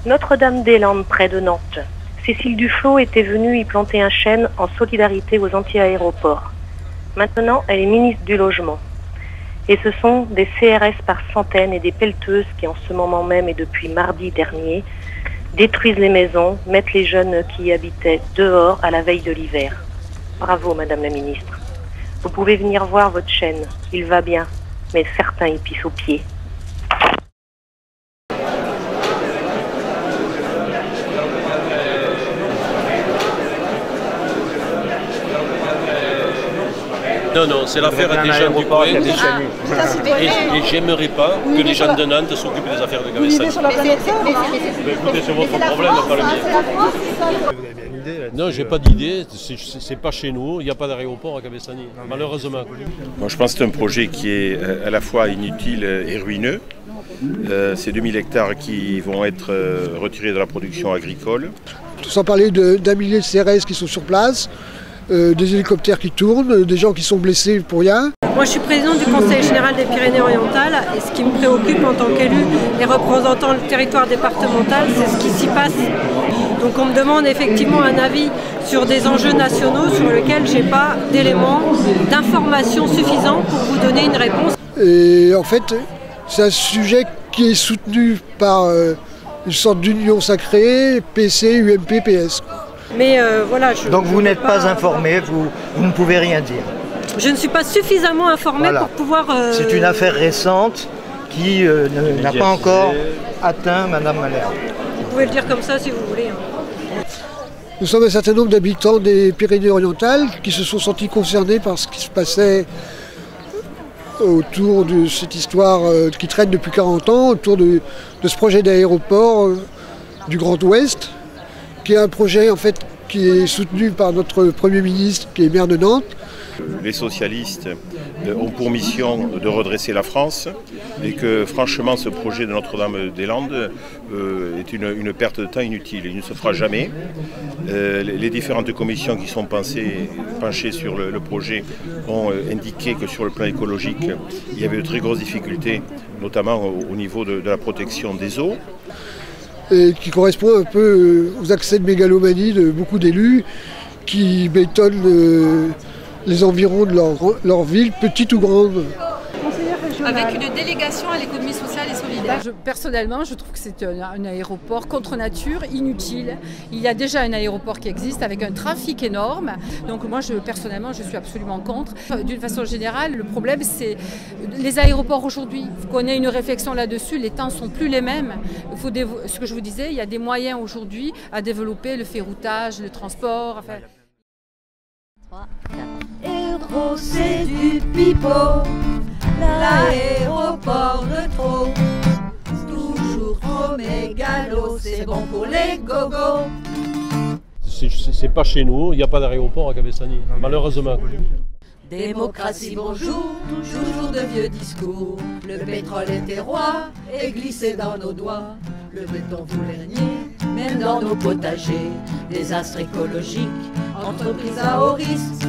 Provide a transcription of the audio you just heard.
Notre-Dame-des-Landes, près de Nantes. Cécile Duflot était venue y planter un chêne en solidarité aux anti-aéroports. Maintenant, elle est ministre du Logement. Et ce sont des CRS par centaines et des pelleteuses qui, en ce moment même et depuis mardi dernier, détruisent les maisons, mettent les jeunes qui y habitaient dehors à la veille de l'hiver. Bravo, Madame la Ministre. Vous pouvez venir voir votre chêne. Il va bien, mais certains y pissent aux pieds. Non, c'est l'affaire des gens du coin. Et j'aimerais pas que les gens de Nantes s'occupent des affaires de Gavestan. Écoutez, c'est votre problème, pas le mien. Non, j'ai pas d'idée, c'est pas chez nous, il n'y a pas d'aéroport à Gavestani, malheureusement. Moi, je pense que c'est un projet qui est à la fois inutile et ruineux. C'est 2000 hectares qui vont être retirés de la production agricole. Sans parler d'un millier de CRS qui sont sur place. Des hélicoptères qui tournent, des gens qui sont blessés pour rien. Moi je suis présidente du Conseil général des Pyrénées-Orientales et ce qui me préoccupe en tant qu'élu et représentant le territoire départemental, c'est ce qui s'y passe. Donc on me demande effectivement un avis sur des enjeux nationaux sur lesquels je n'ai pas d'éléments, d'informations suffisants pour vous donner une réponse. Et en fait, c'est un sujet qui est soutenu par une sorte d'union sacrée, PC, UMP, PS. Mais voilà, donc vous n'êtes pas informé, vous ne pouvez rien dire. Je ne suis pas suffisamment informée pour pouvoir... C'est une affaire récente qui n'a pas encore atteint Madame Malherbe. Vous pouvez le dire comme ça si vous voulez. Nous sommes un certain nombre d'habitants des Pyrénées-Orientales qui se sont sentis concernés par ce qui se passait autour de cette histoire qui traîne depuis 40 ans, autour de ce projet d'aéroport du Grand Ouest, qui est un projet en fait qui est soutenu par notre Premier ministre qui est maire de Nantes. Les socialistes ont pour mission de redresser la France et que franchement ce projet de Notre-Dame-des-Landes est une perte de temps inutile. Il ne se fera jamais. Les différentes commissions qui sont penchées sur le projet ont indiqué que sur le plan écologique, il y avait de très grosses difficultés, notamment au niveau de la protection des eaux. Et qui correspond un peu aux accès de mégalomanie de beaucoup d'élus qui bétonnent les environs de leur ville, petite ou grande. Avec une délégation à l'économie sociale et solidaire. Personnellement, je trouve que c'est un aéroport contre nature, inutile. Il y a déjà un aéroport qui existe avec un trafic énorme. Donc moi, personnellement, je suis absolument contre. D'une façon générale, le problème, c'est les aéroports aujourd'hui. Il faut qu'on ait une réflexion là-dessus. Les temps ne sont plus les mêmes. Ce que je vous disais, il y a des moyens aujourd'hui à développer le ferroutage, le transport. Enfin... Héros, c'est du pipeau. L'aéroport de trop, toujours trop mégalo, c'est bon pour les gogos. C'est pas chez nous, il n'y a pas d'aéroport à Gavestani, malheureusement. Démocratie, bonjour, toujours de vieux discours. Le pétrole était roi et glissé dans nos doigts. Le béton voulait régner, même dans nos potagers. Désastre écologique, entreprise à haut risque.